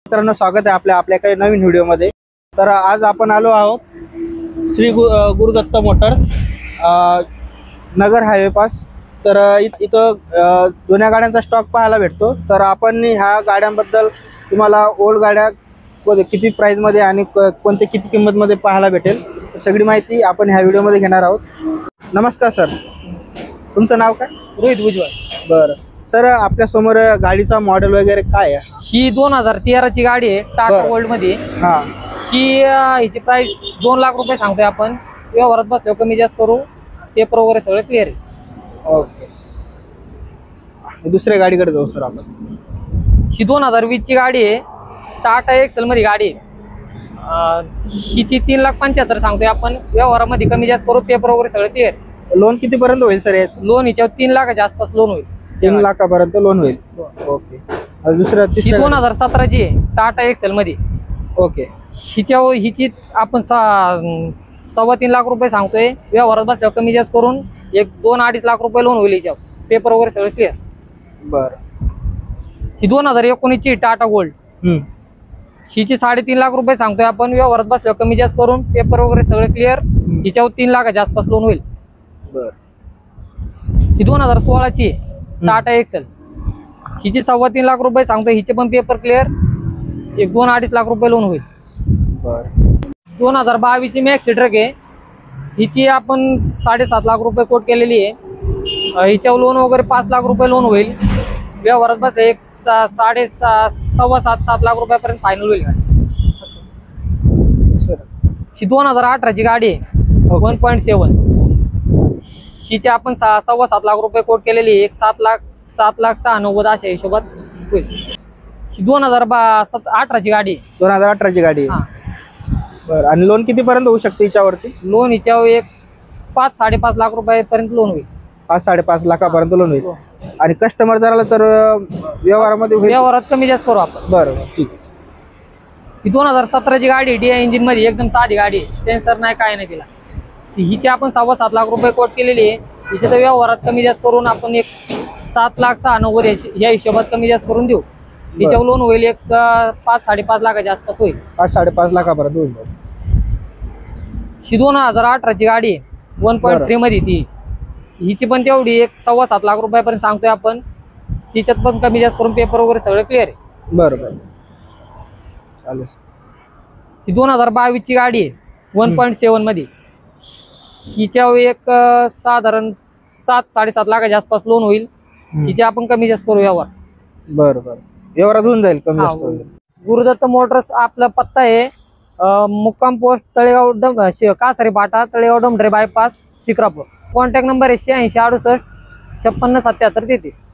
मित्रांनो, स्वागत आहे आपल्या काही नवीन व्हिडिओमध्ये। तर आज आपण आलो आहोत श्री गुरुदत्त मोटर्स नगर हायवे पास। तर इथं जुन्या गाड्यांचा स्टॉक पाहायला भेटतो। तर आपण ह्या गाड्यांबद्दल तुम्हाला ओल्ड गाड्या किती प्राइस मध्ये आणि कोणते किती किंमत मध्ये पाहायला भेटेल सगळी माहिती आपण ह्या व्हिडिओमध्ये घेणार आहोत। नमस्कार सर, तुमचं नाव काय? रोहित भुजबळ। बरं सर, आपल्या समोर गाडीचा मॉडेल वगैरे काय आहे? ही 2013 ची गाडी आहे, टाटा गोल्ड मध्ये। हां, ही हिची प्राइस 2 लाख रुपये सांगतोय आपण। व्यवहारात बसलो कमी जास्त करू, पेपर वगैरे सगळं क्लिअर आहे। ओके, दुसऱ्या गाडीकडे जाऊ सर आपण। ही 2020 ची गाडी आहे, टाटा एक्सेल मध्ये गाडी आहे। हिची 3,75,000 सांगतोय आपण। व्यवहारामध्ये कमी जास्त करू, पेपर वगैरे सगळं क्लिअर। लोन किती पर्यंत होईल सर याचं? लोन हिच्यावर 3 लाखाच्या आसपास लोन होईल। 3 लाखापर्यंत लोन होईल। ओके, दुसऱ्या ही 2017 ची आहे, टाटा एक्सेल मध्ये। ओके, हिची आपण 3.25 लाख रुपये सांगतोय। व्यवहारात बसल्यावर कमी जास्त करून 2-2.5 लाख रुपये लोन होईल हिच्यावर, पेपर वगैरे सगळं क्लिअर। बरं, ही 2019 ची टाटा गोल्ड। हिची 3.5 लाख रुपये सांगतोय आपण। व्यवहारात बसल्यावर कमी जास्त करून, पेपर वगैरे सगळं क्लिअर। हिच्यावर 3 लाखाच्या आसपास लोन होईल। बरं, ही 2016 ची टाटा एक्सेल। हिची 3.25 लाख रुपये सांगतोय। हिचे पण पेपर क्लिअर, 2-2.5 लाख रुपये लोन होईल। बरं, 2022 ची मॅक्सी ट्रक आहे। हिची आपण 7.5 लाख रुपये कोट केलेली आहे। हिच्यावर लोन वगैरे 5 लाख रुपये लोन होईल। व्यवहारात बस 7.5 लाख रुपयापर्यंत फायनल होईल गाडी। ही 2018 ची गाडी आहे, 1.7। हिची आपण 7.25 लाख रुपये कोट केलेली आहे। 7,06,90,000 अशा हिशोबात होईल। ही 2018 ची गाडी आहे, 2018 ची गाडी आहे। बरं, आणि लोन किती पर्यंत होऊ शकते हिच्यावरती? लोन हिच्यावर 5-5.5 लाख रुपयापर्यंत लोन होईल। 5-5.5 लाखापर्यंत लोन होईल। आणि कस्टमर जर आला तर व्यवहारामध्ये होईल? व्यवहारात कमी जास्त करू आपण। बरं, ठीक आहे। ही 2017 ची गाडी, DI इंजिन मध्ये एकदम साधी गाडी आहे, सेन्सर नाही काय नाही तिला। हिची आपण 7.25 लाख रुपये कोट केलेली आहे। हिच्या तर व्यवहारात कमी जास्त करून आपण 7,06,90,000 या हिशोबात कमी जास्त करून देऊ। हिच्यावर लोन होईल 5-5.5 लाखाच्या आसपास होईल। 5-5.5 लाखापर्यंत होईल। ही 2018 ची गाडी आहे, 1.3 मध्ये ती। हिची पण तेवढी 7.25 लाख रुपयापर्यंत सांगतोय आपण। तिच्यात पण कमी जास्त करून, पेपर वगैरे सगळं क्लिअर आहे। बरं बरं, चालेल। ही 2022 ची गाडी आहे, 1.7 मध्ये। हिच्यावर साधारण 7-7.5 लाखाच्या आसपास लोन होईल। हिचे आपण कमी जास्त करू व्यवहार। बरं बरं, व्यवहारात होऊन जाईल कमी जास्त वगैरे। गुरुदत्त मोटर्स आपला पत्ता आहे मुक्काम पोस्ट तळेगाव कासारी फाटा, Talegaon Dombare bypass, Shikrapur. Contact number आहे 86 68 56 77 33।